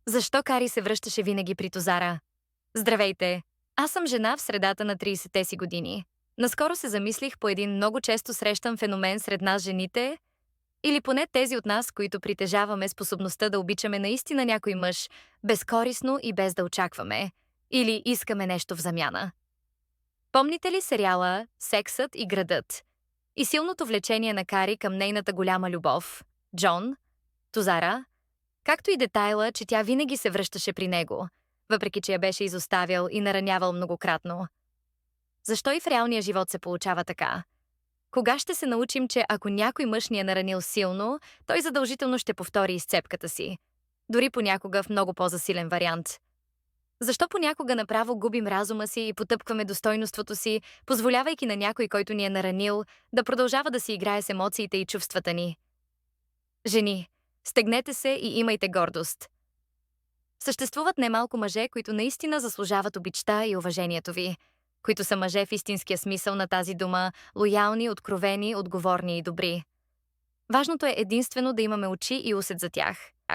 Защо Кари се връщаше винаги при Тозара? Здравейте! Аз съм жена в средата на 30-те си години. Наскоро се замислих по един много често срещан феномен сред нас жените, или поне тези от нас, които притежаваме способността да обичаме наистина някой мъж, безкорисно и без да очакваме, или искаме нещо в замяна. Помните ли сериала «Сексът и градът» и силното влечение на Кари към нейната голяма любов, Джон, Тозара, както и детайла, че тя винаги се връщаше при него, въпреки че я беше изоставял и наранявал многократно? Защо и в реалния живот се получава така? Кога ще се научим, че ако някой мъж ни е наранил силно, той задължително ще повтори изцепката си? Дори понякога в много по-засилен вариант. Защо понякога направо губим разума си и потъпкваме достойнството си, позволявайки на някой, който ни е наранил, да продължава да си играе с емоциите и чувствата ни? Жени, стегнете се и имайте гордост. Съществуват немалко мъже, които наистина заслужават обичта и уважението ви, които са мъже в истинския смисъл на тази дума, лоялни, откровени, отговорни и добри. Важното е единствено да имаме очи и усет за тях.